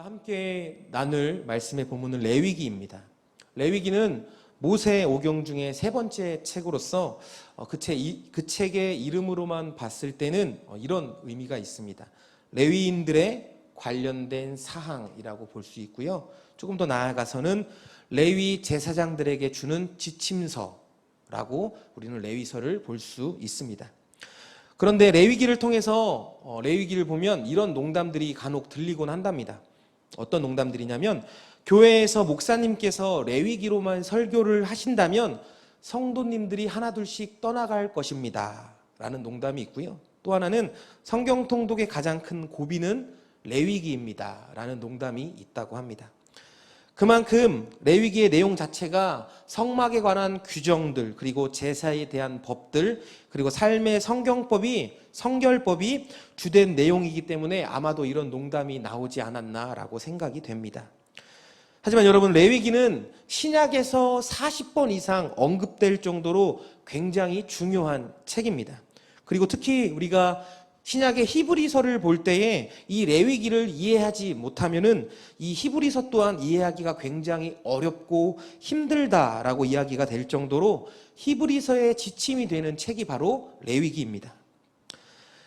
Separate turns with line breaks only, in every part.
함께 나눌 말씀의 본문은 레위기입니다. 레위기는 모세 오경 중에 세 번째 책으로서 그 책의 이름으로만 봤을 때는 이런 의미가 있습니다. 레위인들의 관련된 사항이라고 볼 수 있고요. 조금 더 나아가서는 레위 제사장들에게 주는 지침서라고 우리는 레위서를 볼 수 있습니다. 그런데 레위기를 통해서 레위기를 보면 이런 농담들이 간혹 들리곤 한답니다. 어떤 농담들이냐면 교회에서 목사님께서 레위기로만 설교를 하신다면 성도님들이 하나둘씩 떠나갈 것입니다 라는 농담이 있고요. 또 하나는 성경 통독의 가장 큰 고비는 레위기입니다 라는 농담이 있다고 합니다. 그만큼 레위기의 내용 자체가 성막에 관한 규정들, 그리고 제사에 대한 법들, 그리고 삶의 성결법이 주된 내용이기 때문에 아마도 이런 농담이 나오지 않았나라고 생각이 됩니다. 하지만 여러분, 레위기는 신약에서 40번 이상 언급될 정도로 굉장히 중요한 책입니다. 그리고 특히 우리가 신약의 히브리서를 볼 때에 이 레위기를 이해하지 못하면은 이 히브리서 또한 이해하기가 굉장히 어렵고 힘들다라고 이야기가 될 정도로 히브리서의 지침이 되는 책이 바로 레위기입니다.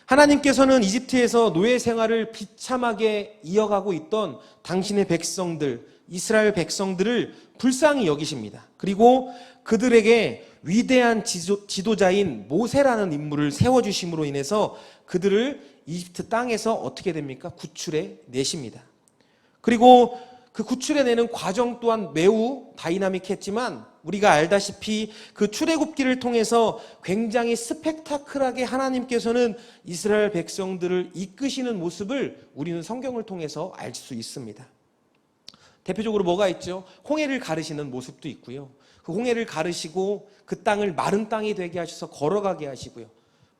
하나님께서는 이집트에서 노예 생활을 비참하게 이어가고 있던 당신의 백성들, 이스라엘 백성들을 불쌍히 여기십니다. 그리고 그들에게 위대한 지도자인 모세라는 인물을 세워주심으로 인해서 그들을 이집트 땅에서 어떻게 됩니까? 구출해 내십니다. 그리고 그 구출해 내는 과정 또한 매우 다이나믹했지만 우리가 알다시피 그 출애굽기를 통해서 굉장히 스펙타클하게 하나님께서는 이스라엘 백성들을 이끄시는 모습을 우리는 성경을 통해서 알 수 있습니다. 대표적으로 뭐가 있죠? 홍해를 가르시는 모습도 있고요. 그 홍해를 가르시고 그 땅을 마른 땅이 되게 하셔서 걸어가게 하시고요.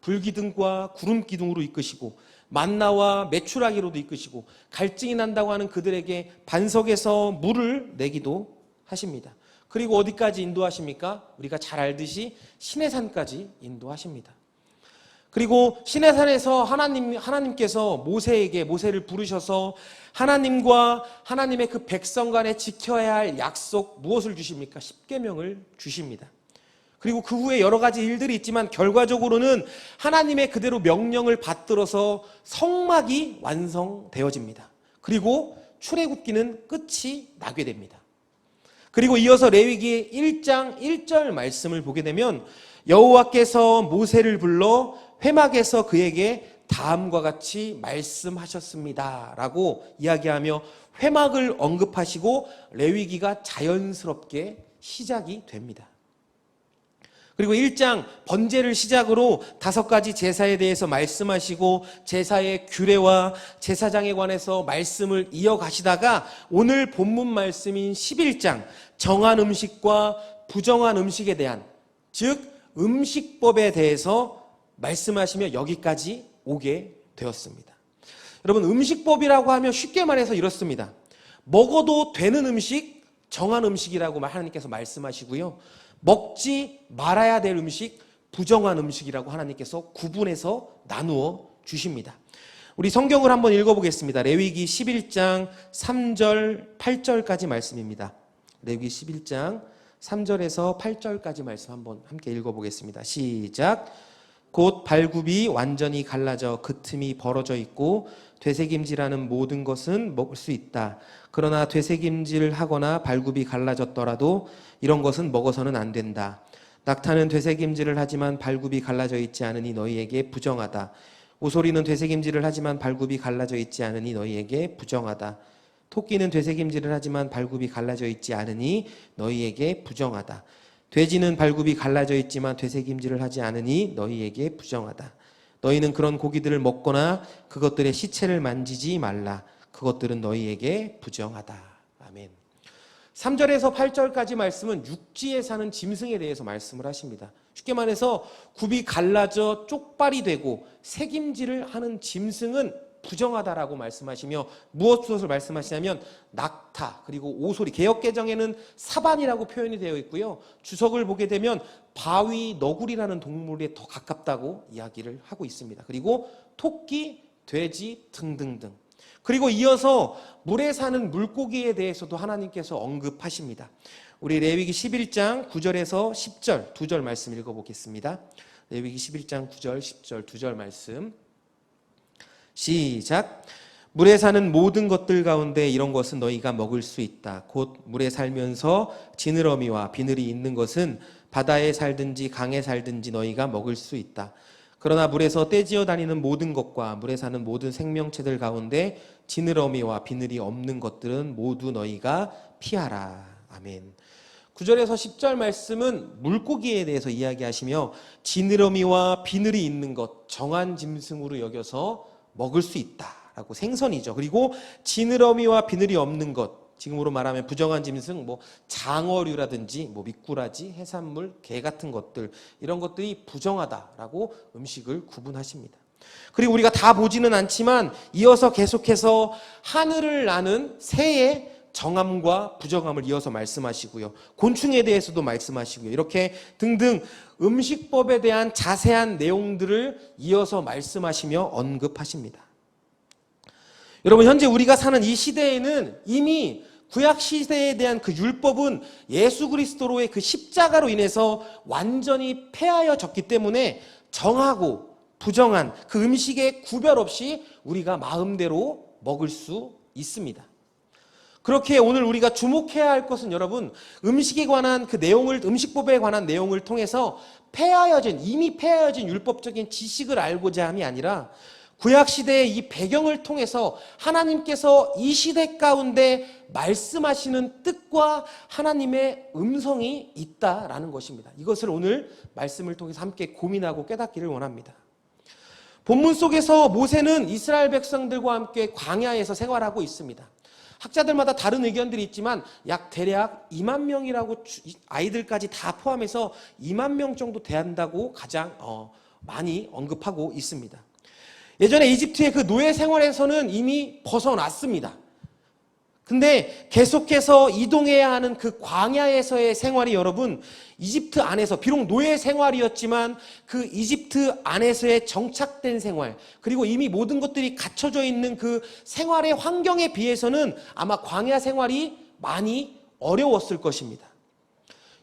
불기둥과 구름기둥으로 이끄시고 만나와 메추라기로도 이끄시고 갈증이 난다고 하는 그들에게 반석에서 물을 내기도 하십니다. 그리고 어디까지 인도하십니까? 우리가 잘 알듯이 시내산까지 인도하십니다. 그리고 시내산에서 하나님께서 모세를 부르셔서 하나님과 하나님의 그 백성 간에 지켜야 할 약속 무엇을 주십니까? 십계명을 주십니다. 그리고 그 후에 여러 가지 일들이 있지만 결과적으로는 하나님의 그대로 명령을 받들어서 성막이 완성되어집니다. 그리고 출애굽기는 끝이 나게 됩니다. 그리고 이어서 레위기 1장 1절 말씀을 보게 되면 여호와께서 모세를 불러 회막에서 그에게 다음과 같이 말씀하셨습니다 라고 이야기하며 회막을 언급하시고 레위기가 자연스럽게 시작이 됩니다. 그리고 1장 번제를 시작으로 5가지 제사에 대해서 말씀하시고 제사의 규례와 제사장에 관해서 말씀을 이어가시다가 오늘 본문 말씀인 11장 정한 음식과 부정한 음식에 대한, 즉 음식법에 대해서 말씀하시며 여기까지 오게 되었습니다. 여러분, 음식법이라고 하면 쉽게 말해서 이렇습니다. 먹어도 되는 음식, 정한 음식이라고 하나님께서 말씀하시고요. 먹지 말아야 될 음식, 부정한 음식이라고 하나님께서 구분해서 나누어 주십니다. 우리 성경을 한번 읽어보겠습니다. 레위기 11장 3절 8절까지 말씀입니다. 레위기 11장 3절에서 8절까지 말씀 한번 함께 읽어보겠습니다. 시작. 곧 발굽이 완전히 갈라져 그 틈이 벌어져 있고 되새김질하는 모든 것은 먹을 수 있다. 그러나 되새김질을 하거나 발굽이 갈라졌더라도 이런 것은 먹어서는 안 된다. 낙타는 되새김질을 하지만 발굽이 갈라져 있지 않으니 너희에게 부정하다. 오소리는 되새김질을 하지만 발굽이 갈라져 있지 않으니 너희에게 부정하다. 토끼는 되새김질을 하지만 발굽이 갈라져 있지 않으니 너희에게 부정하다. 돼지는 발굽이 갈라져 있지만 되새김질을 하지 않으니 너희에게 부정하다. 너희는 그런 고기들을 먹거나 그것들의 시체를 만지지 말라. 그것들은 너희에게 부정하다. 아멘. 3절에서 8절까지 말씀은 육지에 사는 짐승에 대해서 말씀을 하십니다. 쉽게 말해서 굽이 갈라져 쪽발이 되고 새김질을 하는 짐승은 부정하다라고 말씀하시며 무엇을 말씀하시냐면 낙타, 그리고 오소리, 개역개정에는 사반이라고 표현이 되어 있고요. 주석을 보게 되면 바위, 너구리라는 동물에 더 가깝다고 이야기를 하고 있습니다. 그리고 토끼, 돼지 등등등. 그리고 이어서 물에 사는 물고기에 대해서도 하나님께서 언급하십니다. 우리 레위기 11장 9절에서 10절 두 절 말씀 읽어보겠습니다. 레위기 11장 9절 10절 두 절 말씀 시작. 물에 사는 모든 것들 가운데 이런 것은 너희가 먹을 수 있다. 곧 물에 살면서 지느러미와 비늘이 있는 것은 바다에 살든지 강에 살든지 너희가 먹을 수 있다. 그러나 물에서 떼지어 다니는 모든 것과 물에 사는 모든 생명체들 가운데 지느러미와 비늘이 없는 것들은 모두 너희가 피하라. 아멘. 9절에서 10절 말씀은 물고기에 대해서 이야기하시며 지느러미와 비늘이 있는 것, 정한 짐승으로 여겨서 먹을 수 있다라고 생선이죠. 그리고 지느러미와 비늘이 없는 것, 지금으로 말하면 부정한 짐승, 장어류라든지 미꾸라지, 해산물, 게 같은 것들, 이런 것들이 부정하다라고 음식을 구분하십니다. 그리고 우리가 다 보지는 않지만 이어서 계속해서 하늘을 나는 새의 정함과 부정함을 이어서 말씀하시고요. 곤충에 대해서도 말씀하시고요. 이렇게 등등 음식법에 대한 자세한 내용들을 이어서 말씀하시며 언급하십니다. 여러분, 현재 우리가 사는 이 시대에는 이미 구약 시대에 대한 그 율법은 예수 그리스도로의 그 십자가로 인해서 완전히 폐하여졌기 때문에 정하고 부정한 그 음식의 구별 없이 우리가 마음대로 먹을 수 있습니다. 그렇게 오늘 우리가 주목해야 할 것은 여러분, 음식에 관한 그 내용을, 음식법에 관한 내용을 통해서 이미 폐하여진 율법적인 지식을 알고자 함이 아니라 구약시대의 이 배경을 통해서 하나님께서 이 시대 가운데 말씀하시는 뜻과 하나님의 음성이 있다라는 것입니다. 이것을 오늘 말씀을 통해서 함께 고민하고 깨닫기를 원합니다. 본문 속에서 모세는 이스라엘 백성들과 함께 광야에서 생활하고 있습니다. 학자들마다 다른 의견들이 있지만 대략 2만 명이라고, 아이들까지 다 포함해서 2만 명 정도 된다고 가장 많이 언급하고 있습니다. 예전에 이집트의 그 노예 생활에서는 이미 벗어났습니다. 근데 계속해서 이동해야 하는 그 광야에서의 생활이 여러분, 이집트 안에서 비록 노예 생활이었지만 그 이집트 안에서의 정착된 생활, 그리고 이미 모든 것들이 갖춰져 있는 그 생활의 환경에 비해서는 아마 광야 생활이 많이 어려웠을 것입니다.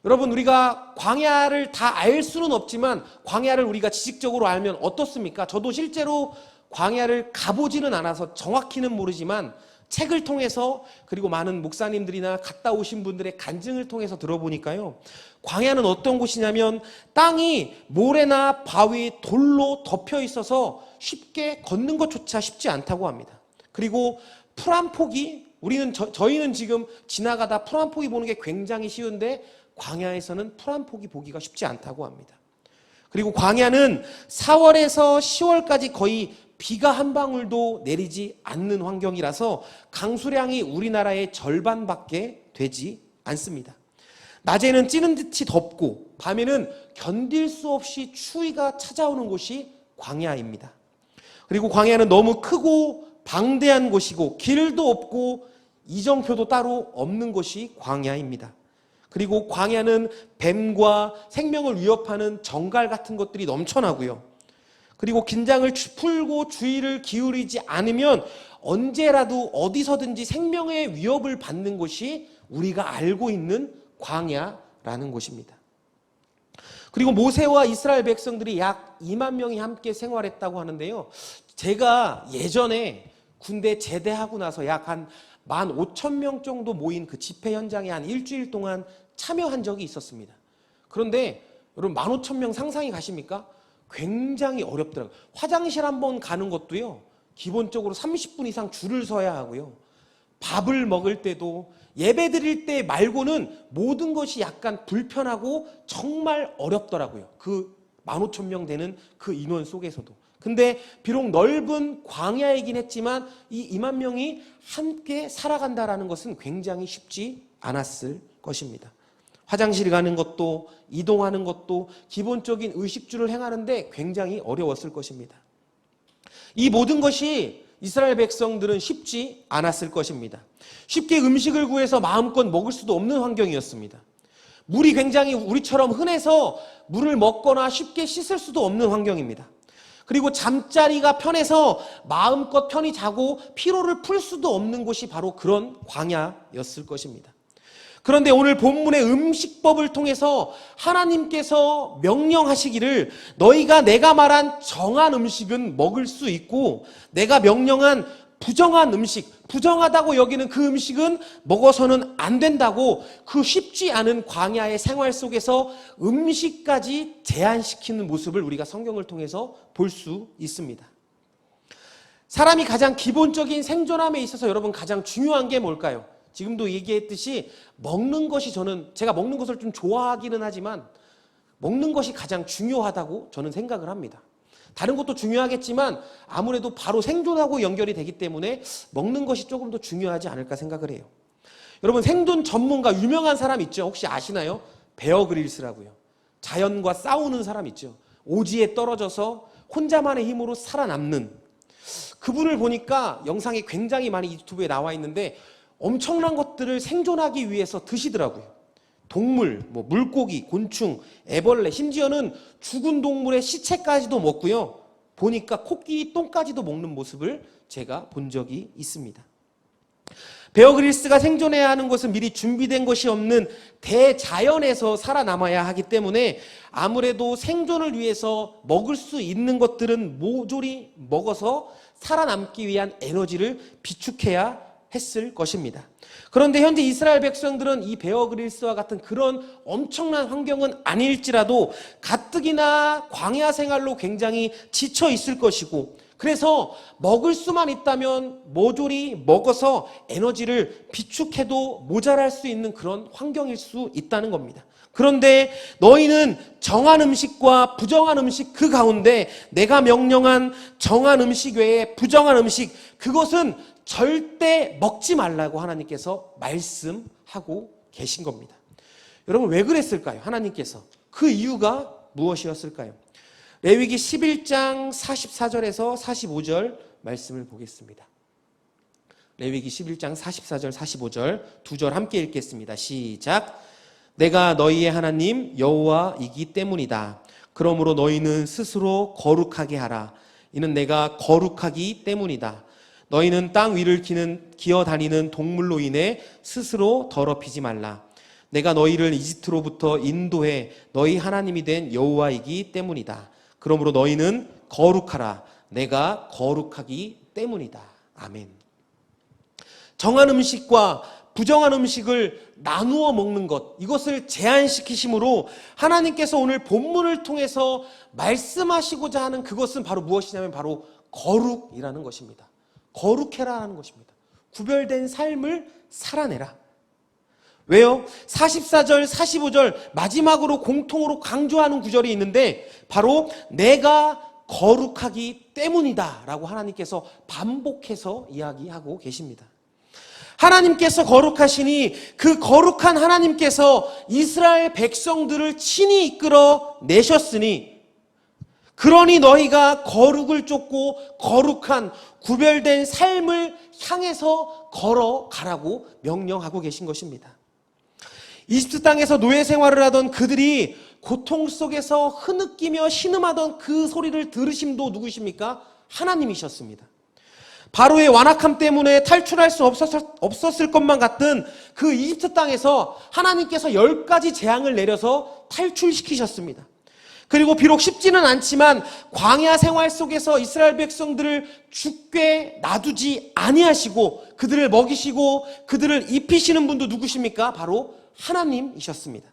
여러분, 우리가 광야를 다 알 수는 없지만 광야를 우리가 지식적으로 알면 어떻습니까? 저도 실제로 광야를 가보지는 않아서 정확히는 모르지만 책을 통해서, 그리고 많은 목사님들이나 갔다 오신 분들의 간증을 통해서 들어보니까요, 광야는 어떤 곳이냐면 땅이 모래나 바위, 돌로 덮여 있어서 쉽게 걷는 것조차 쉽지 않다고 합니다. 그리고 풀 한 폭이, 저희는 지금 지나가다 풀 한 폭이 보는 게 굉장히 쉬운데 광야에서는 풀 한 폭이 보기가 쉽지 않다고 합니다. 그리고 광야는 4월에서 10월까지 거의 비가 한 방울도 내리지 않는 환경이라서 강수량이 우리나라의 절반밖에 되지 않습니다. 낮에는 찌는 듯이 덥고 밤에는 견딜 수 없이 추위가 찾아오는 곳이 광야입니다. 그리고 광야는 너무 크고 방대한 곳이고 길도 없고 이정표도 따로 없는 곳이 광야입니다. 그리고 광야는 뱀과 생명을 위협하는 정갈 같은 것들이 넘쳐나고요. 그리고 긴장을 풀고 주의를 기울이지 않으면 언제라도 어디서든지 생명의 위협을 받는 곳이 우리가 알고 있는 광야라는 곳입니다. 그리고 모세와 이스라엘 백성들이 약 2만 명이 함께 생활했다고 하는데요. 제가 예전에 군대 제대하고 나서 약 한 15,000명 정도 모인 그 집회 현장에 한 일주일 동안 참여한 적이 있었습니다. 그런데 여러분, 15,000명 상상이 가십니까? 굉장히 어렵더라고요. 화장실 한번 가는 것도요, 기본적으로 30분 이상 줄을 서야 하고요. 밥을 먹을 때도, 예배 드릴 때 말고는 모든 것이 약간 불편하고 정말 어렵더라고요. 그 15,000명 되는 그 인원 속에서도. 근데 비록 넓은 광야이긴 했지만 이 2만 명이 함께 살아간다라는 것은 굉장히 쉽지 않았을 것입니다. 화장실 가는 것도, 이동하는 것도, 기본적인 의식주를 행하는데 굉장히 어려웠을 것입니다. 이 모든 것이 이스라엘 백성들은 쉽지 않았을 것입니다. 쉽게 음식을 구해서 마음껏 먹을 수도 없는 환경이었습니다. 물이 굉장히 우리처럼 흔해서 물을 먹거나 쉽게 씻을 수도 없는 환경입니다. 그리고 잠자리가 편해서 마음껏 편히 자고 피로를 풀 수도 없는 곳이 바로 그런 광야였을 것입니다. 그런데 오늘 본문의 음식법을 통해서 하나님께서 명령하시기를 너희가 내가 말한 정한 음식은 먹을 수 있고 내가 명령한 부정한 음식, 부정하다고 여기는 그 음식은 먹어서는 안 된다고 그 쉽지 않은 광야의 생활 속에서 음식까지 제한시키는 모습을 우리가 성경을 통해서 볼 수 있습니다. 사람이 가장 기본적인 생존함에 있어서 여러분 가장 중요한 게 뭘까요? 지금도 얘기했듯이 먹는 것이 제가 먹는 것을 좀 좋아하기는 하지만 먹는 것이 가장 중요하다고 저는 생각을 합니다. 다른 것도 중요하겠지만 아무래도 바로 생존하고 연결이 되기 때문에 먹는 것이 조금 더 중요하지 않을까 생각을 해요. 여러분 생존 전문가 유명한 사람 있죠? 혹시 아시나요? 베어 그릴스라고요. 자연과 싸우는 사람 있죠. 오지에 떨어져서 혼자만의 힘으로 살아남는 그분을 보니까 영상이 굉장히 많이 유튜브에 나와 있는데 엄청난 것들을 생존하기 위해서 드시더라고요. 동물, 물고기, 곤충, 애벌레, 심지어는 죽은 동물의 시체까지도 먹고요. 보니까 코끼리 똥까지도 먹는 모습을 제가 본 적이 있습니다. 베어 그릴스가 생존해야 하는 것은 미리 준비된 것이 없는 대자연에서 살아남아야 하기 때문에 아무래도 생존을 위해서 먹을 수 있는 것들은 모조리 먹어서 살아남기 위한 에너지를 비축해야 했을 것입니다. 그런데 현재 이스라엘 백성들은 이 베어 그릴스와 같은 그런 엄청난 환경은 아닐지라도 가뜩이나 광야 생활로 굉장히 지쳐 있을 것이고 그래서 먹을 수만 있다면 모조리 먹어서 에너지를 비축해도 모자랄 수 있는 그런 환경일 수 있다는 겁니다. 그런데 너희는 정한 음식과 부정한 음식 그 가운데 내가 명령한 정한 음식 외에 부정한 음식 그것은 절대 먹지 말라고 하나님께서 말씀하고 계신 겁니다. 여러분 왜 그랬을까요? 하나님께서 그 이유가 무엇이었을까요? 레위기 11장 44절에서 45절 말씀을 보겠습니다. 레위기 11장 44절 45절 두 절 함께 읽겠습니다. 시작. 내가 너희의 하나님 여호와이기 때문이다. 그러므로 너희는 스스로 거룩하게 하라. 이는 내가 거룩하기 때문이다. 너희는 땅 위를 기어 다니는 동물로 인해 스스로 더럽히지 말라. 내가 너희를 이집트로부터 인도해 너희 하나님이 된 여호와이기 때문이다. 그러므로 너희는 거룩하라. 내가 거룩하기 때문이다. 아멘. 정한 음식과 부정한 음식을 나누어 먹는 것, 이것을 제한시키심으로 하나님께서 오늘 본문을 통해서 말씀하시고자 하는 그것은 바로 무엇이냐면 바로 거룩이라는 것입니다. 거룩해라라는 것입니다. 구별된 삶을 살아내라. 왜요? 44절, 45절 마지막으로 공통으로 강조하는 구절이 있는데 바로 내가 거룩하기 때문이다 라고 하나님께서 반복해서 이야기하고 계십니다. 하나님께서 거룩하시니 그 거룩한 하나님께서 이스라엘 백성들을 친히 이끌어 내셨으니 그러니 너희가 거룩을 쫓고 거룩한 구별된 삶을 향해서 걸어가라고 명령하고 계신 것입니다. 이집트 땅에서 노예 생활을 하던 그들이 고통 속에서 흐느끼며 신음하던 그 소리를 들으심도 누구십니까? 하나님이셨습니다. 바로의 완악함 때문에 탈출할 수 없었을 것만 같은 그 이집트 땅에서 하나님께서 10가지 재앙을 내려서 탈출시키셨습니다. 그리고 비록 쉽지는 않지만 광야 생활 속에서 이스라엘 백성들을 죽게 놔두지 아니하시고 그들을 먹이시고 그들을 입히시는 분도 누구십니까? 바로 하나님이셨습니다.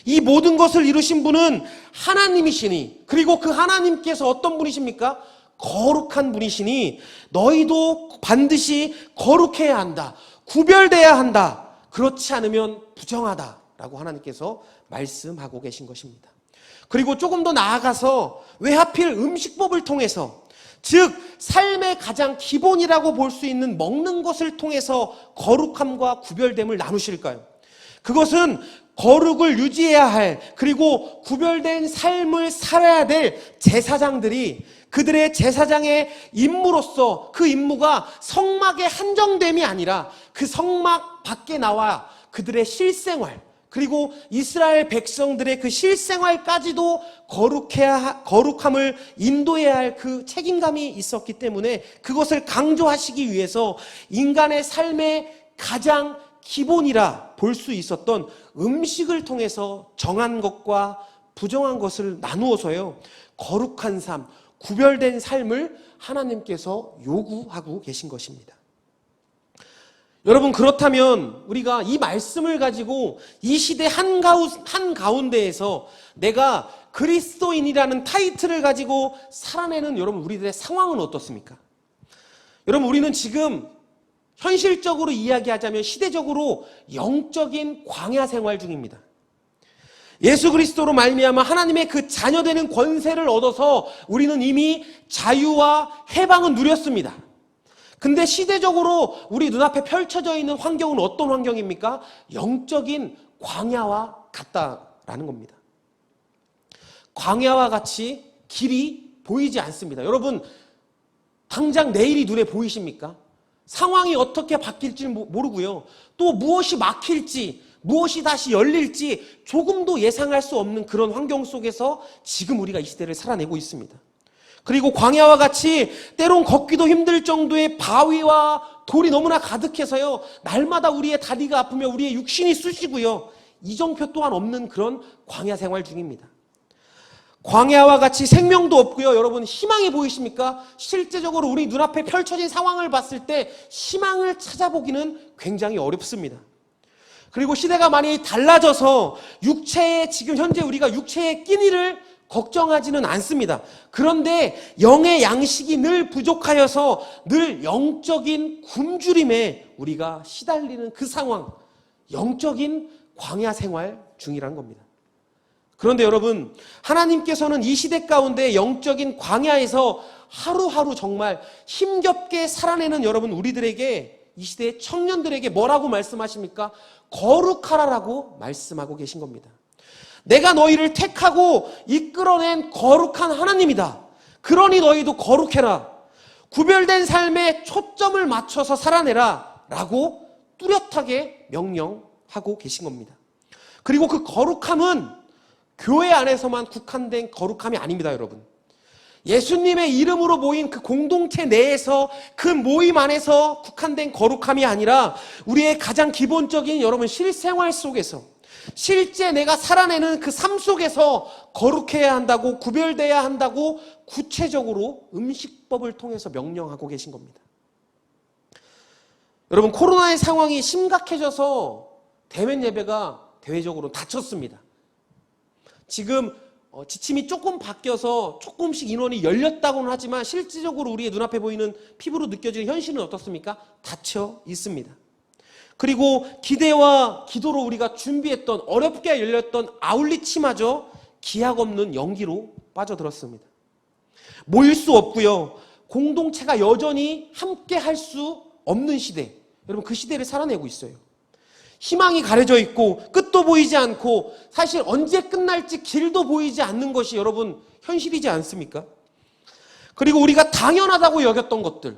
이 모든 것을 이루신 분은 하나님이시니 그리고 그 하나님께서 어떤 분이십니까? 거룩한 분이시니 너희도 반드시 거룩해야 한다. 구별돼야 한다. 그렇지 않으면 부정하다라고 하나님께서 말씀하고 계신 것입니다. 그리고 조금 더 나아가서 왜 하필 음식법을 통해서 즉 삶의 가장 기본이라고 볼 수 있는 먹는 것을 통해서 거룩함과 구별됨을 나누실까요? 그것은 거룩을 유지해야 할 그리고 구별된 삶을 살아야 될 제사장들이 그들의 제사장의 임무로서 그 임무가 성막에 한정됨이 아니라 그 성막 밖에 나와 그들의 실생활 그리고 이스라엘 백성들의 그 실생활까지도 거룩함을 인도해야 할 그 책임감이 있었기 때문에 그것을 강조하시기 위해서 인간의 삶의 가장 기본이라 볼 수 있었던 음식을 통해서 정한 것과 부정한 것을 나누어서요, 거룩한 삶, 구별된 삶을 하나님께서 요구하고 계신 것입니다. 여러분, 그렇다면 우리가 이 말씀을 가지고 이 시대 한가운데에서 내가 그리스도인이라는 타이틀을 가지고 살아내는 여러분 우리들의 상황은 어떻습니까? 여러분, 우리는 지금 현실적으로 이야기하자면 시대적으로 영적인 광야 생활 중입니다. 예수 그리스도로 말미암아 하나님의 그 자녀되는 권세를 얻어서 우리는 이미 자유와 해방은 누렸습니다. 근데 시대적으로 우리 눈앞에 펼쳐져 있는 환경은 어떤 환경입니까? 영적인 광야와 같다라는 겁니다. 광야와 같이 길이 보이지 않습니다. 여러분, 당장 내일이 눈에 보이십니까? 상황이 어떻게 바뀔지 모르고요. 또 무엇이 막힐지, 무엇이 다시 열릴지 조금도 예상할 수 없는 그런 환경 속에서 지금 우리가 이 시대를 살아내고 있습니다. 그리고 광야와 같이 때론 걷기도 힘들 정도의 바위와 돌이 너무나 가득해서요, 날마다 우리의 다리가 아프며 우리의 육신이 쑤시고요, 이정표 또한 없는 그런 광야 생활 중입니다. 광야와 같이 생명도 없고요, 여러분 희망이 보이십니까? 실제적으로 우리 눈앞에 펼쳐진 상황을 봤을 때 희망을 찾아보기는 굉장히 어렵습니다. 그리고 시대가 많이 달라져서 지금 현재 우리가 육체의 끼니를 걱정하지는 않습니다. 그런데 영의 양식이 늘 부족하여서 늘 영적인 굶주림에 우리가 시달리는 그 상황, 영적인 광야 생활 중이란 겁니다. 그런데 여러분, 하나님께서는 이 시대 가운데 영적인 광야에서 하루하루 정말 힘겹게 살아내는 여러분 우리들에게, 이 시대의 청년들에게 뭐라고 말씀하십니까? 거룩하라라고 말씀하고 계신 겁니다. 내가 너희를 택하고 이끌어낸 거룩한 하나님이다. 그러니 너희도 거룩해라. 구별된 삶에 초점을 맞춰서 살아내라 라고 뚜렷하게 명령하고 계신 겁니다. 그리고 그 거룩함은 교회 안에서만 국한된 거룩함이 아닙니다, 여러분. 예수님의 이름으로 모인 그 공동체 내에서, 그 모임 안에서 국한된 거룩함이 아니라 우리의 가장 기본적인 여러분 실생활 속에서, 실제 내가 살아내는 그 삶 속에서 거룩해야 한다고, 구별돼야 한다고 구체적으로 음식법을 통해서 명령하고 계신 겁니다. 여러분, 코로나의 상황이 심각해져서 대면 예배가 대외적으로 닫혔습니다. 지금 지침이 조금 바뀌어서 조금씩 인원이 열렸다고는 하지만 실질적으로 우리의 눈앞에 보이는 피부로 느껴지는 현실은 어떻습니까? 닫혀 있습니다. 그리고 기대와 기도로 우리가 준비했던, 어렵게 열렸던 아울리치마저 기약 없는 연기로 빠져들었습니다. 모일 수 없고요, 공동체가 여전히 함께 할 수 없는 시대, 여러분 그 시대를 살아내고 있어요. 희망이 가려져 있고 끝도 보이지 않고 사실 언제 끝날지 길도 보이지 않는 것이 여러분 현실이지 않습니까? 그리고 우리가 당연하다고 여겼던 것들,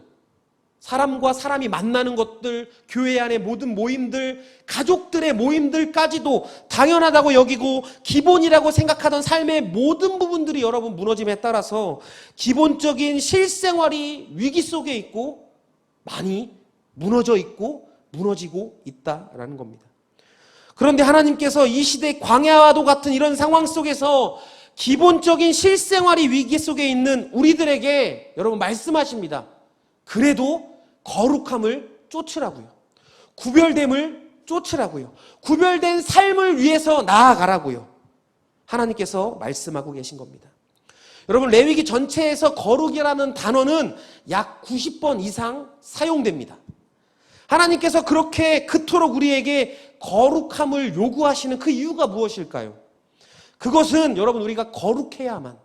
사람과 사람이 만나는 것들, 교회 안의 모든 모임들, 가족들의 모임들까지도 당연하다고 여기고 기본이라고 생각하던 삶의 모든 부분들이 여러분 무너짐에 따라서 기본적인 실생활이 위기 속에 있고 많이 무너져 있고 무너지고 있다라는 겁니다. 그런데 하나님께서 이 시대 광야와도 같은 이런 상황 속에서 기본적인 실생활이 위기 속에 있는 우리들에게 여러분 말씀하십니다. 그래도 거룩함을 쫓으라고요. 구별됨을 쫓으라고요. 구별된 삶을 위해서 나아가라고요. 하나님께서 말씀하고 계신 겁니다. 여러분, 레위기 전체에서 거룩이라는 단어는 약 90번 이상 사용됩니다. 하나님께서 그렇게 그토록 우리에게 거룩함을 요구하시는 그 이유가 무엇일까요? 그것은 여러분 우리가 거룩해야만,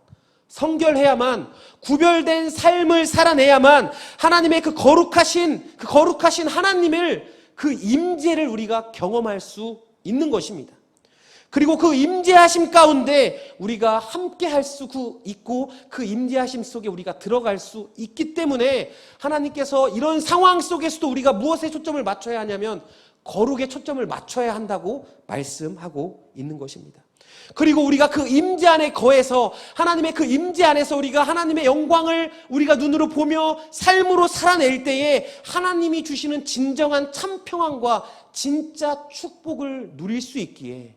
성결해야만, 구별된 삶을 살아내야만 하나님의 그 거룩하신 하나님을, 그 임재를 우리가 경험할 수 있는 것입니다. 그리고 그 임재하심 가운데 우리가 함께 할 수 있고 그 임재하심 속에 우리가 들어갈 수 있기 때문에 하나님께서 이런 상황 속에서도 우리가 무엇에 초점을 맞춰야 하냐면 거룩에 초점을 맞춰야 한다고 말씀하고 있는 것입니다. 그리고 우리가 그 임재 안에 거해서 하나님의 그 임재 안에서 우리가 하나님의 영광을 우리가 눈으로 보며 삶으로 살아낼 때에 하나님이 주시는 진정한 참 평안과 진짜 축복을 누릴 수 있기에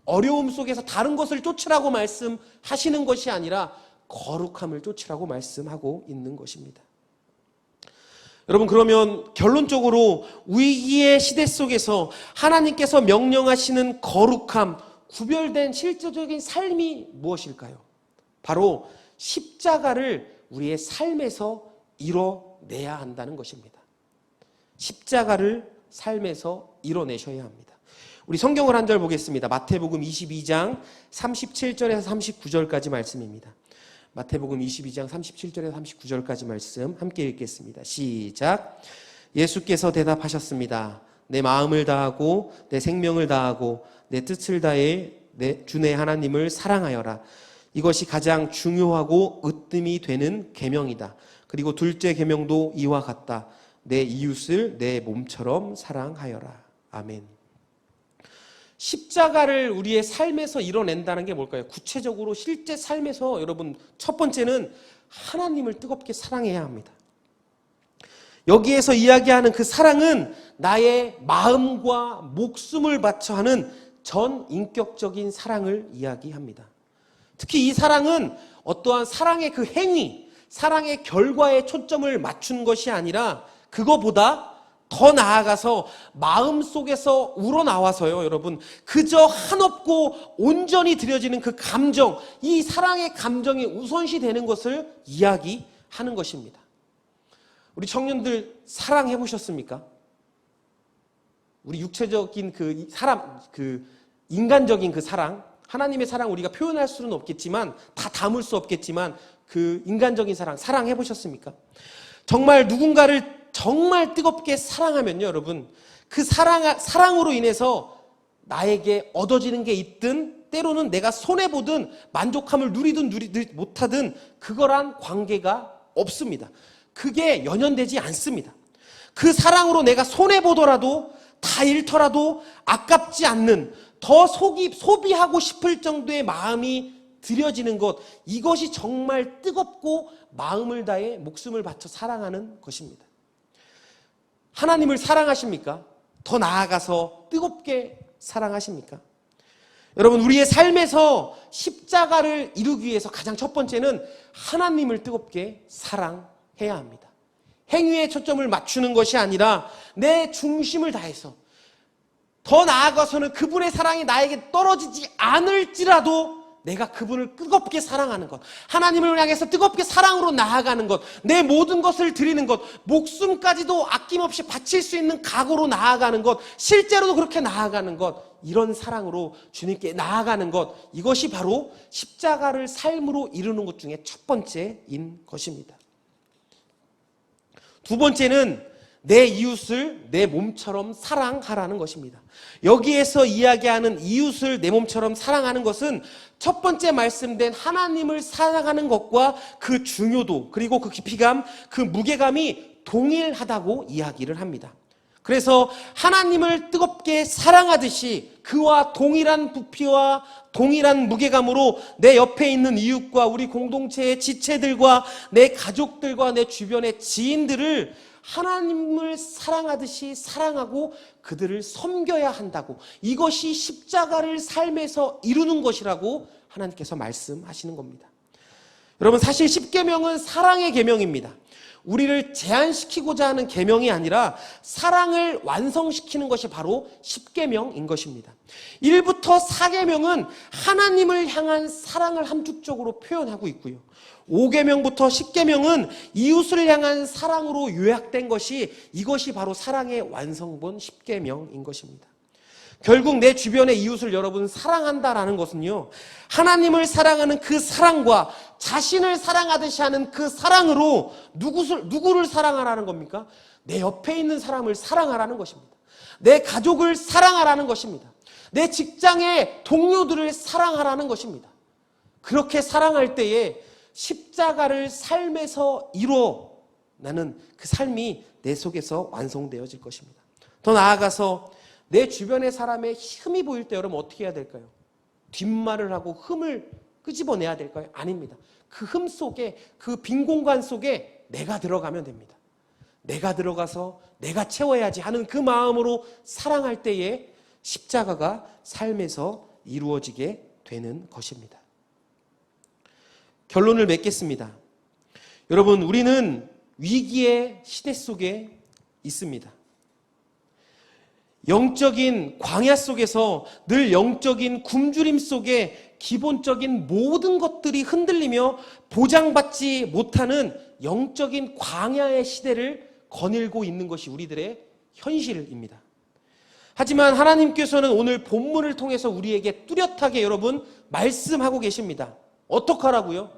어려움 속에서 다른 것을 쫓으라고 말씀하시는 것이 아니라 거룩함을 쫓으라고 말씀하고 있는 것입니다. 여러분, 그러면 결론적으로 위기의 시대 속에서 하나님께서 명령하시는 거룩함, 구별된 실제적인 삶이 무엇일까요? 바로 십자가를 우리의 삶에서 이뤄내야 한다는 것입니다. 십자가를 삶에서 이뤄내셔야 합니다. 우리 성경을 한 절 보겠습니다. 마태복음 22장 37절에서 39절까지 말씀입니다. 마태복음 22장 37절에서 39절까지 말씀 함께 읽겠습니다. 시작. 예수께서 대답하셨습니다. 내 마음을 다하고 내 생명을 다하고 내 뜻을 다해 내 주 내 하나님을 사랑하여라. 이것이 가장 중요하고 으뜸이 되는 계명이다. 그리고 둘째 계명도 이와 같다. 내 이웃을 내 몸처럼 사랑하여라. 아멘. 십자가를 우리의 삶에서 이뤄낸다는 게 뭘까요? 구체적으로 실제 삶에서 여러분, 첫 번째는 하나님을 뜨겁게 사랑해야 합니다. 여기에서 이야기하는 그 사랑은 나의 마음과 목숨을 바쳐 하는 전 인격적인 사랑을 이야기합니다. 특히 이 사랑은 어떠한 사랑의 그 행위, 사랑의 결과에 초점을 맞춘 것이 아니라 그거보다 더 나아가서 마음속에서 우러나와서요, 여러분, 그저 한없고 온전히 드려지는 그 감정, 이 사랑의 감정이 우선시 되는 것을 이야기하는 것입니다. 우리 청년들 사랑해 보셨습니까? 우리 육체적인 그 사람, 그 인간적인 그 사랑, 하나님의 사랑 우리가 표현할 수는 없겠지만, 다 담을 수 없겠지만, 그 인간적인 사랑, 사랑해 보셨습니까? 정말 누군가를 정말 뜨겁게 사랑하면요, 여러분, 그 사랑으로 인해서 나에게 얻어지는 게 있든 때로는 내가 손해보든 만족함을 누리든 누리지 못하든 그거란 관계가 없습니다. 그게 연연되지 않습니다. 그 사랑으로 내가 손해보더라도 다 잃더라도 아깝지 않는, 더 소비하고 싶을 정도의 마음이 들여지는 것, 이것이 정말 뜨겁고 마음을 다해 목숨을 바쳐 사랑하는 것입니다. 하나님을 사랑하십니까? 더 나아가서 뜨겁게 사랑하십니까? 여러분, 우리의 삶에서 십자가를 이루기 위해서 가장 첫 번째는 하나님을 뜨겁게 사랑해야 합니다. 행위에 초점을 맞추는 것이 아니라 내 중심을 다해서, 더 나아가서는 그분의 사랑이 나에게 떨어지지 않을지라도 내가 그분을 뜨겁게 사랑하는 것, 하나님을 향해서 뜨겁게 사랑으로 나아가는 것, 내 모든 것을 드리는 것, 목숨까지도 아낌없이 바칠 수 있는 각오로 나아가는 것, 실제로도 그렇게 나아가는 것, 이런 사랑으로 주님께 나아가는 것, 이것이 바로 십자가를 삶으로 이루는 것 중에 첫 번째인 것입니다. 두 번째는 내 이웃을 내 몸처럼 사랑하라는 것입니다. 여기에서 이야기하는 이웃을 내 몸처럼 사랑하는 것은 첫 번째 말씀된 하나님을 사랑하는 것과 그 중요도, 그리고 그 깊이감, 그 무게감이 동일하다고 이야기를 합니다. 그래서 하나님을 뜨겁게 사랑하듯이 그와 동일한 부피와 동일한 무게감으로 내 옆에 있는 이웃과 우리 공동체의 지체들과 내 가족들과 내 주변의 지인들을 하나님을 사랑하듯이 사랑하고 그들을 섬겨야 한다고, 이것이 십자가를 삶에서 이루는 것이라고 하나님께서 말씀하시는 겁니다. 여러분, 사실 십계명은 사랑의 계명입니다. 우리를 제한시키고자 하는 계명이 아니라 사랑을 완성시키는 것이 바로 십계명인 것입니다. 1부터 4계명은 하나님을 향한 사랑을 함축적으로 표현하고 있고요, 5계명부터 10계명은 이웃을 향한 사랑으로 요약된 것이, 이것이 바로 사랑의 완성본 10계명인 것입니다. 결국 내 주변의 이웃을 여러분 사랑한다라는 것은요, 하나님을 사랑하는 그 사랑과 자신을 사랑하듯이 하는 그 사랑으로 누구를 사랑하라는 겁니까? 내 옆에 있는 사람을 사랑하라는 것입니다. 내 가족을 사랑하라는 것입니다. 내 직장의 동료들을 사랑하라는 것입니다. 그렇게 사랑할 때에 십자가를 삶에서 이루어 나는 그 삶이 내 속에서 완성되어질 것입니다. 더 나아가서 내 주변의 사람의 흠이 보일 때 여러분 어떻게 해야 될까요? 뒷말을 하고 흠을 끄집어내야 될까요? 아닙니다. 그 흠 속에, 그 빈 공간 속에 내가 들어가면 됩니다. 내가 들어가서 내가 채워야지 하는 그 마음으로 사랑할 때에 십자가가 삶에서 이루어지게 되는 것입니다. 결론을 맺겠습니다. 여러분, 우리는 위기의 시대 속에 있습니다. 영적인 광야 속에서 늘 영적인 굶주림 속에 기본적인 모든 것들이 흔들리며 보장받지 못하는 영적인 광야의 시대를 거닐고 있는 것이 우리들의 현실입니다. 하지만 하나님께서는 오늘 본문을 통해서 우리에게 뚜렷하게 여러분 말씀하고 계십니다. 어떡하라고요?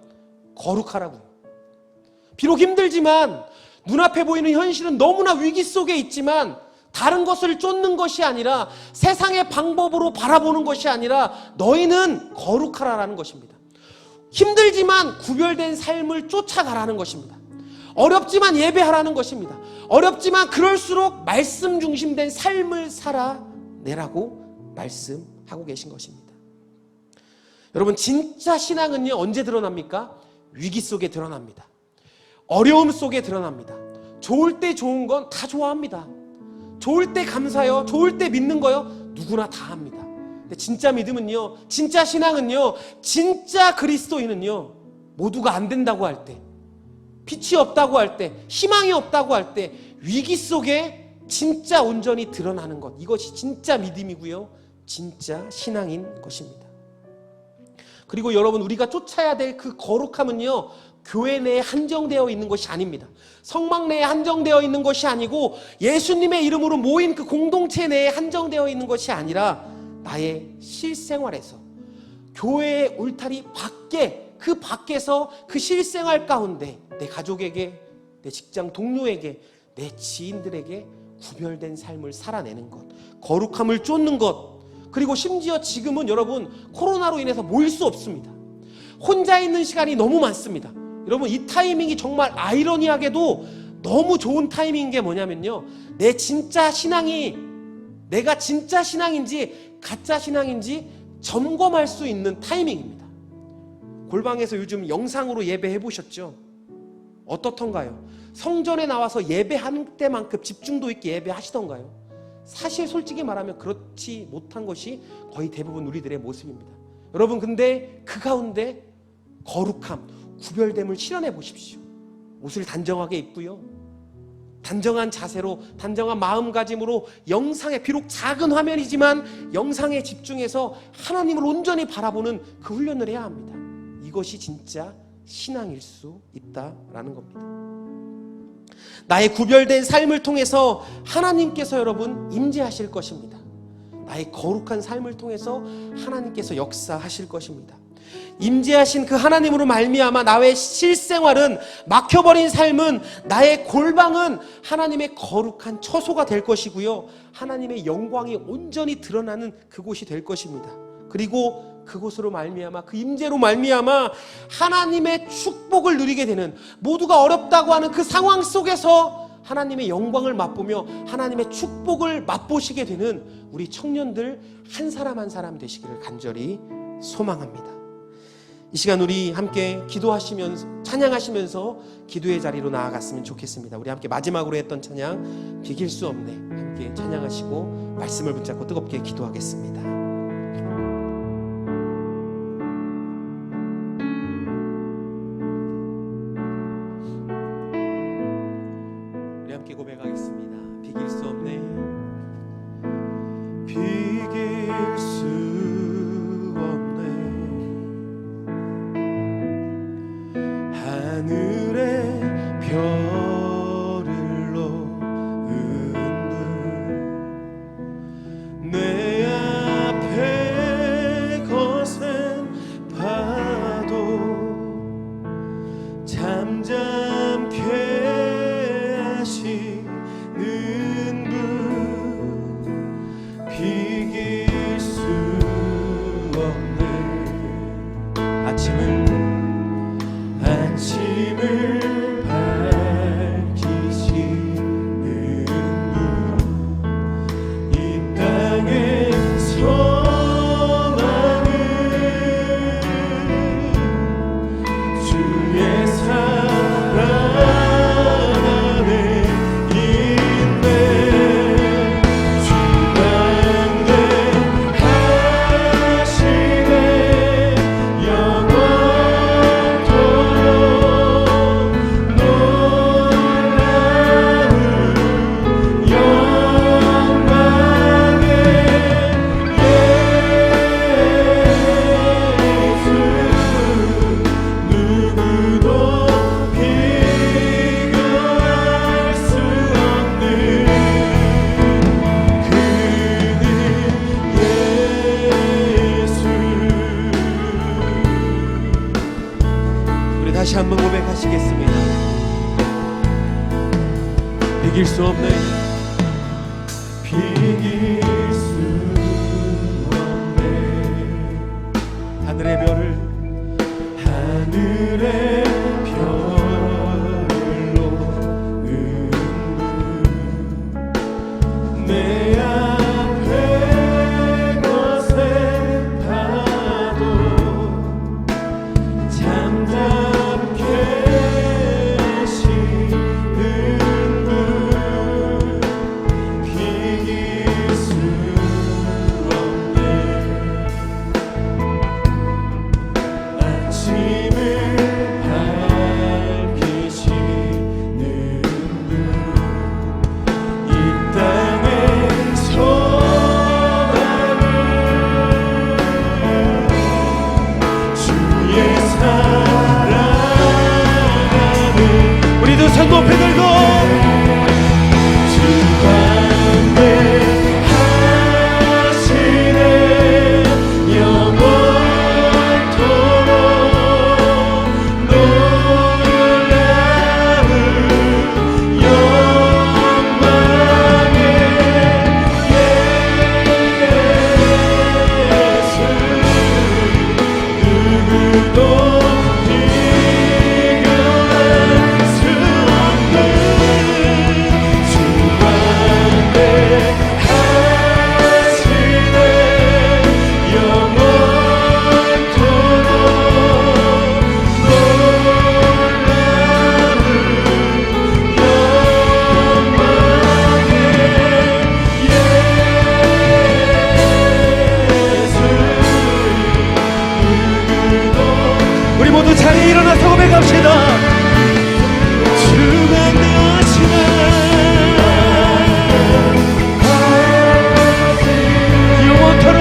거룩하라고요. 비록 힘들지만 눈앞에 보이는 현실은 너무나 위기 속에 있지만 다른 것을 쫓는 것이 아니라 세상의 방법으로 바라보는 것이 아니라 너희는 거룩하라라는 것입니다. 힘들지만 구별된 삶을 쫓아가라는 것입니다. 어렵지만 예배하라는 것입니다. 어렵지만 그럴수록 말씀 중심된 삶을 살아내라고 말씀하고 계신 것입니다. 여러분, 진짜 신앙은요 언제 드러납니까? 위기 속에 드러납니다. 어려움 속에 드러납니다. 좋을 때 좋은 건 다 좋아합니다. 좋을 때 감사해요. 좋을 때 믿는 거요. 누구나 다 합니다. 근데 진짜 믿음은요, 진짜 신앙은요, 진짜 그리스도인은요, 모두가 안 된다고 할 때, 빛이 없다고 할 때, 희망이 없다고 할 때, 위기 속에 진짜 온전히 드러나는 것, 이것이 진짜 믿음이고요, 진짜 신앙인 것입니다. 그리고 여러분, 우리가 쫓아야 될 그 거룩함은요, 교회 내에 한정되어 있는 것이 아닙니다. 성막 내에 한정되어 있는 것이 아니고 예수님의 이름으로 모인 그 공동체 내에 한정되어 있는 것이 아니라 나의 실생활에서, 교회의 울타리 밖에, 그 밖에서 그 실생활 가운데 내 가족에게, 내 직장 동료에게, 내 지인들에게 구별된 삶을 살아내는 것, 거룩함을 쫓는 것. 그리고 심지어 지금은 여러분 코로나로 인해서 모일 수 없습니다. 혼자 있는 시간이 너무 많습니다. 여러분, 이 타이밍이 정말 아이러니하게도 너무 좋은 타이밍인 게 뭐냐면요, 내 진짜 신앙이, 내가 진짜 신앙인지 가짜 신앙인지 점검할 수 있는 타이밍입니다. 골방에서 요즘 영상으로 예배해 보셨죠? 어떻던가요? 성전에 나와서 예배하는 때만큼 집중도 있게 예배하시던가요? 사실 솔직히 말하면 그렇지 못한 것이 거의 대부분 우리들의 모습입니다. 여러분, 근데 그 가운데 거룩함, 구별됨을 실현해 보십시오. 옷을 단정하게 입고요, 단정한 자세로, 단정한 마음가짐으로 영상에, 비록 작은 화면이지만 영상에 집중해서 하나님을 온전히 바라보는 그 훈련을 해야 합니다. 이것이 진짜 신앙일 수 있다라는 겁니다. 나의 구별된 삶을 통해서 하나님께서 여러분 임재하실 것입니다. 나의 거룩한 삶을 통해서 하나님께서 역사하실 것입니다. 임재하신 그 하나님으로 말미암아 나의 실생활은, 막혀버린 삶은, 나의 골방은 하나님의 거룩한 처소가 될 것이고요, 하나님의 영광이 온전히 드러나는 그곳이 될 것입니다. 그리고 그곳으로 말미암아, 그 임재로 말미암아 하나님의 축복을 누리게 되는, 모두가 어렵다고 하는 그 상황 속에서 하나님의 영광을 맛보며 하나님의 축복을 맛보시게 되는 우리 청년들 한 사람 한 사람 되시기를 간절히 소망합니다. 이 시간 우리 함께 기도하시면서, 찬양하시면서 기도의 자리로 나아갔으면 좋겠습니다. 우리 함께 마지막으로 했던 찬양 비길 수 없네, 함께 찬양하시고 말씀을 붙잡고 뜨겁게 기도하겠습니다. 우리 함께 고백하겠습니다. 비길 수 없네.
비길 수 하늘의 별을 놓은 내 앞에 거센 파도 잠잠케 하시는 분, 비길 수
다시 한번 고백하시겠습니다. 이길 수 없네,
비길 수 없네.
하늘의 별을
하늘의 별로 내 앞에 것에 파도 잠잠케 쉬는 분 비길 수 없네. 아침을 밝히시는 분 이 땅의 소망을 주의 사랑하는
우리도 손 높이 들고
주 담대하시네 영원토록 놀라운 영광의 예수 누구도 비교할 수 없는 주 담대하시네 영원토록 놀라운
우리 모두 자리에 일어나서 고백합시다.
주가 되시나
영원토록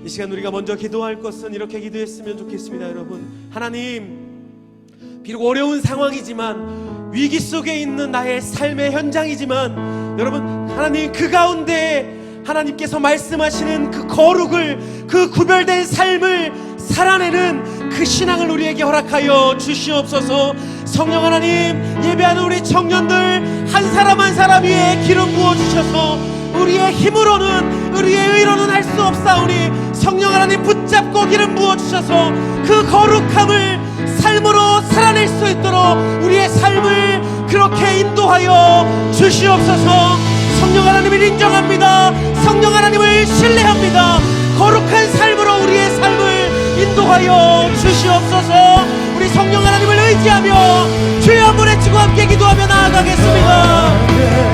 이 시간 우리가 먼저 기도할 것은 이렇게 기도했으면 좋겠습니다. 여러분, 하나님, 비록 어려운 상황이지만 위기 속에 있는 나의 삶의 현장이지만 여러분, 하나님 그 가운데 하나님께서 말씀하시는 그 거룩을, 그 구별된 삶을 살아내는 그 신앙을 우리에게 허락하여 주시옵소서. 성령 하나님, 예배하는 우리 청년들 한 사람 한 사람 위에 기름 부어주셔서 우리의 힘으로는, 우리의 의로는 할 수 없사오니 성령 하나님 붙잡고 기름 부어주셔서 그 거룩함을 삶으로 살아낼 수 있도록 우리의 삶을 그렇게 인도하여 주시옵소서. 성령 하나님을 인정합니다. 성령 하나님을 신뢰합니다. 거룩한 삶으로 우리의 삶을 인도하여 주시옵소서. 우리 성령 하나님을 의지하며 주여 한번 외치고 함께 기도하며 나아가겠습니다.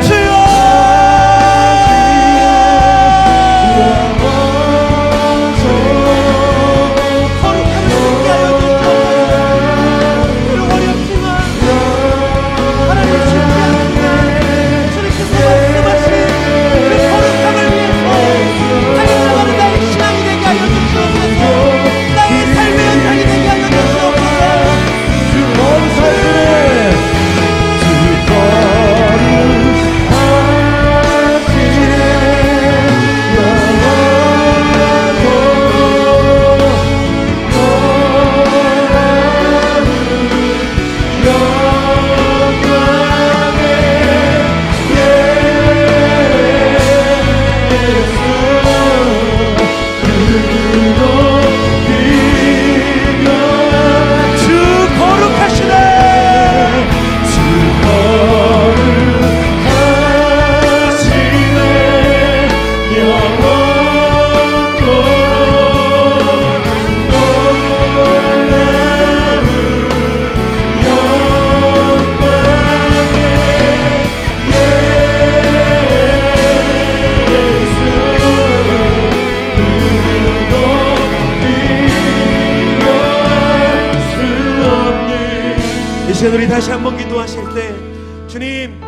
주여
주
이제 우리 다시 한번 기도하실 때 주님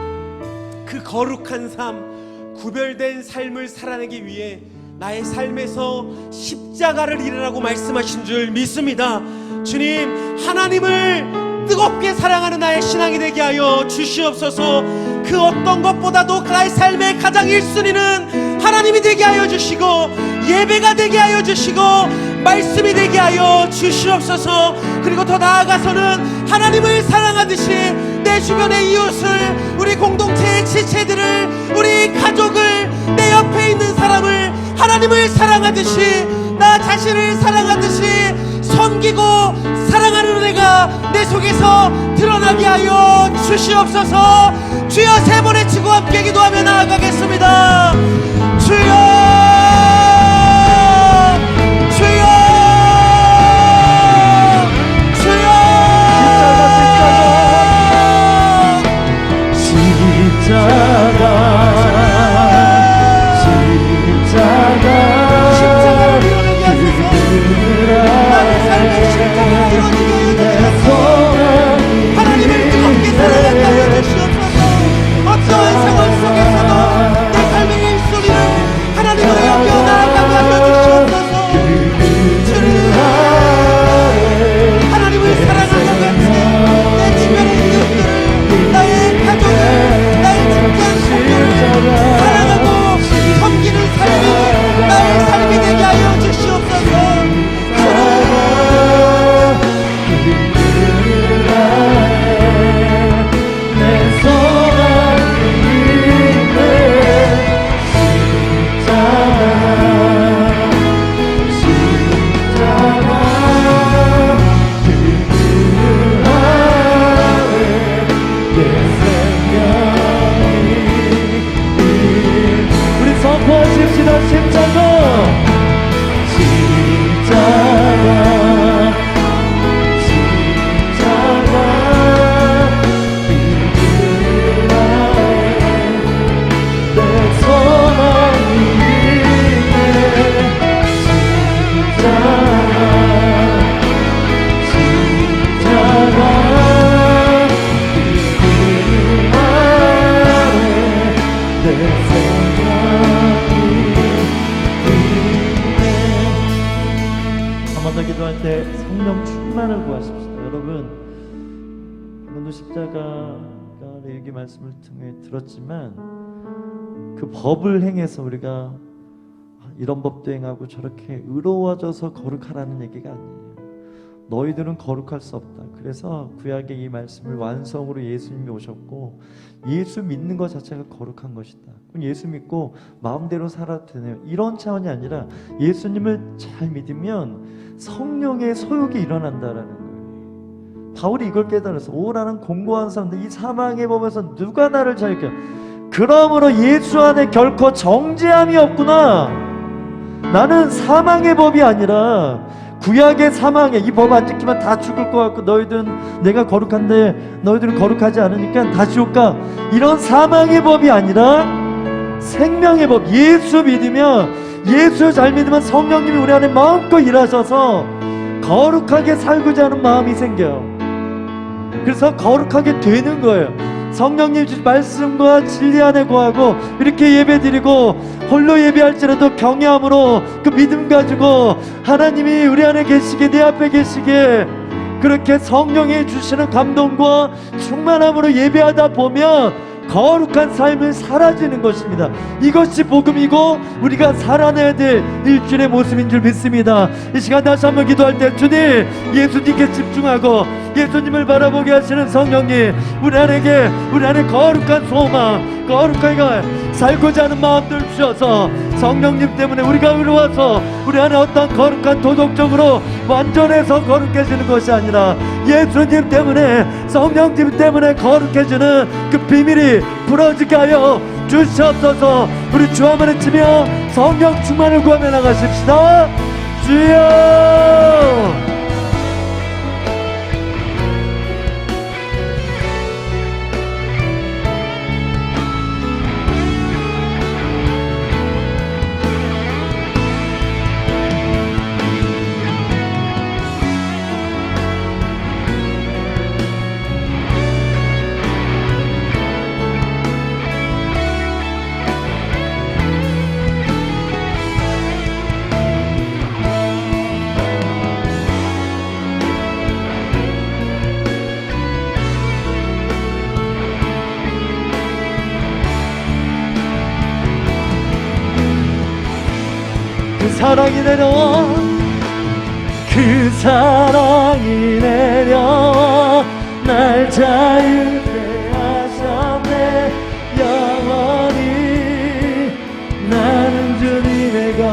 그 거룩한 삶 구별된 삶을 살아내기 위해 나의 삶에서 십자가를 이루라고 말씀하신 줄 믿습니다. 주님 하나님을 뜨겁게 사랑하는 나의 신앙이 되게 하여 주시옵소서. 그 어떤 것보다도 나의 삶의 가장 1순위는 하나님이 되게 하여 주시고 예배가 되게 하여 주시고 말씀이 되게 하여 주시옵소서. 그리고 더 나아가서는 하나님을 사랑하듯이 내 주변의 이웃을, 우리 공동체의 지체들을, 우리 가족을, 내 옆에 있는 사람을 하나님을 사랑하듯이 나 자신을 사랑하듯이 섬기고 사랑하는 은혜가 내 속에서 드러나게 하여 주시옵소서. 주여 3번의 치고 함께 기도하며 나아가겠습니다. 주여 하나님을 뜨겁게 사랑한다 하여 주시옵소서. 어떠한 상황 속에서도 내 삶의 1순위를 하나님으로 여겨 나아가게 하여 주시옵소서. 하나님을 사랑하는 같이 내 주변의 이웃들을, 나의 가족을, 나의 직장 동료를 사랑하고 섬기는 삶이 나의 삶이 되게 하여 주시옵소서.
기도할 때 성령 충만을 구하십시다. 여러분, 오늘 십자가가 레위기 말씀을 통해 들었지만 그 법을 행해서 우리가 이런 법도 행하고 저렇게 의로워져서 거룩하라는 얘기가 아니에요. 너희들은 거룩할 수 없다. 그래서 구약의 이 말씀을 완성으로 예수님이 오셨고 예수 믿는 것 자체가 거룩한 것이다. 그럼 예수 믿고 마음대로 살아도 되네요. 이런 차원이 아니라 예수님을 잘 믿으면 성령의 소욕이 일어난다라는 거예요. 바울이 이걸 깨달았어. 오라는 공고한 사람들, 이 사망의 법에서 누가 나를 자유케? 그러므로 예수 안에 결코 정죄함이 없구나. 나는 사망의 법이 아니라 구약의 사망에 이 법 안 지키면 다 죽을 것 같고 너희들은 내가 거룩한데 너희들은 거룩하지 않으니까 다 지옥 가. 이런 사망의 법이 아니라 생명의 법. 예수 믿으면, 예수 잘 믿으면 성령님이 우리 안에 마음껏 일하셔서 거룩하게 살고자 하는 마음이 생겨요. 그래서 거룩하게 되는 거예요. 성령님 주신 말씀과 진리 안에 거하고 이렇게 예배드리고 홀로 예배할지라도 경외함으로 그 믿음 가지고 하나님이 우리 안에 계시게, 내 앞에 계시게, 그렇게 성령이 주시는 감동과 충만함으로 예배하다 보면 거룩한 삶을 살아지는 것입니다. 이것이 복음이고 우리가 살아내야 될 일주일의 모습인 줄 믿습니다. 이 시간 다시 한번 기도할 때 주님, 예수님께 집중하고 예수님을 바라보게 하시는 성령님, 우리 안에 거룩한 소망, 거룩하게 살고자 하는 마음들 주셔서 성령님 때문에 우리가 의로워서 우리 안에 어떤 거룩한 도덕적으로 완전해서 거룩해지는 것이 아니라 예수님 때문에, 성령님 때문에 거룩해지는 그 비밀이 부러지게 하여 주시옵소서. 우리 주 한번 외치며 성령 충만을 구하며 나가십시다. 주여. 그 사랑이 내려와 그 사랑이 내려와 날 자유케 하셨네 영원히 나는 주님의 것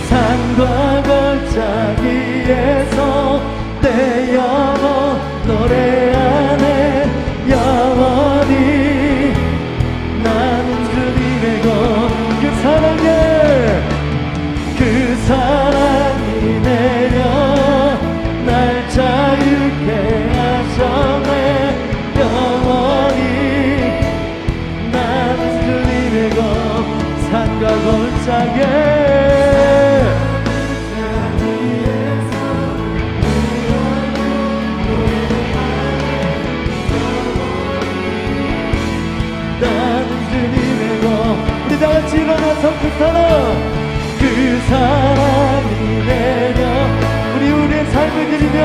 산과 골짜기 위에서 내 영혼 노래하네 영원히 나는 주님의 것 그 사랑이 내려 날 자유케 하셨네 영원히 나는 주님의 것 산과 골짜기에 우리 다같이 일어나서 그 사랑이 내려 우리의 삶을 드리며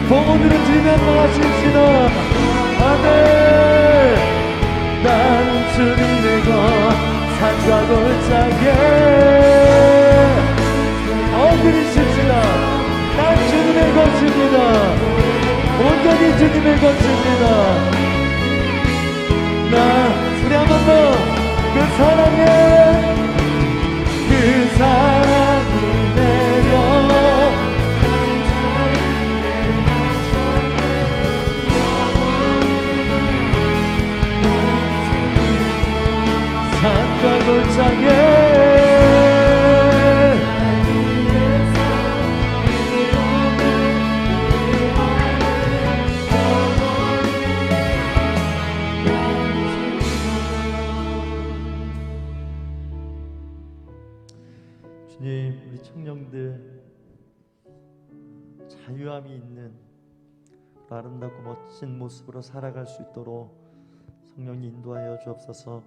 봉헌으로 드리며 나가십시다. 아멘. 난 주님의 것 산과 골짜기에 드리십시다. 난 주님의 것입니다. 온전히 주님의 것입니다. 우리 한 번 더 그 사랑이 내려 산과 골짜기에 주님, 우리 청년들 자유함이 있는 아름답고 멋진 모습으로 살아갈 수 있도록 성령이 인도하여 주옵소서.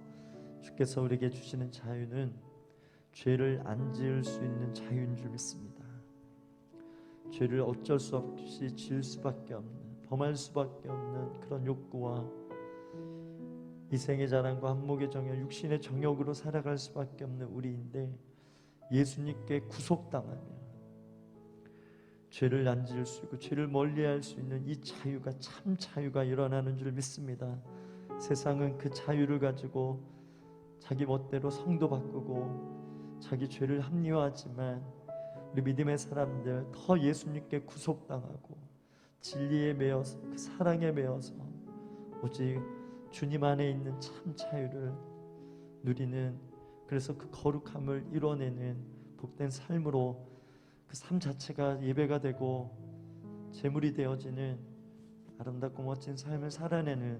주께서 우리에게 주시는 자유는 죄를 안 지을 수 있는 자유인 줄 믿습니다. 죄를 어쩔 수 없이 지을 수밖에 없는, 범할 수밖에 없는 그런 욕구와 이생의 자랑과 한목의 정욕, 육신의 정욕으로 살아갈 수밖에 없는 우리인데 예수님께 구속당하며 죄를 안 지을 수 있고 죄를 멀리할 수 있는 이 자유가 참 자유가 일어나는 줄 믿습니다. 세상은 그 자유를 가지고 자기 멋대로 성도 바꾸고 자기 죄를 합리화하지만 우리 믿음의 사람들 더 예수님께 구속당하고 진리에 매여서 그 사랑에 매여서 오직 주님 안에 있는 참 자유를 누리는, 그래서 그 거룩함을 이뤄내는 복된 삶으로 그 삶 자체가 예배가 되고 제물이 되어지는 아름답고 멋진 삶을 살아내는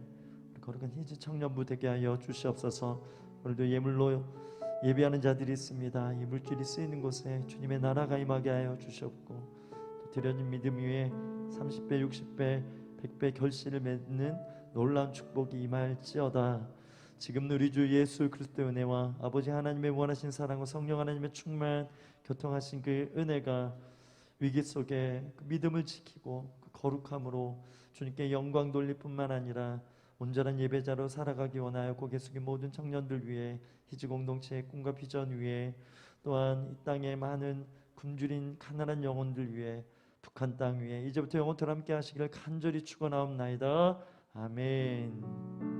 거룩한 희지 청년부 되게 하여 주시옵소서. 오늘도 예물로 예배하는 자들이 있습니다. 이 물질이 쓰이는 곳에 주님의 나라가 임하게 하여 주시옵고 드려진 믿음 위에 30배, 60배, 100배 결실을 맺는 놀라운 축복이 임할지어다. 지금 우리 주 예수 그리스도의 은혜와 아버지 하나님의 원하신 사랑과 성령 하나님의 충만 교통하신 그 은혜가 위기 속에 그 믿음을 지키고 그 거룩함으로 주님께 영광 돌릴 뿐만 아니라 온전한 예배자로 살아가기 원하여 고개 숙인 모든 청년들 위해 희지 공동체의 꿈과 비전 위에 또한 이 땅의 많은 굶주린 가난한 영혼들 위해 북한 땅 위에 이제부터 영원토록 함께 하시기를 간절히 축원하옵나이다. 아멘.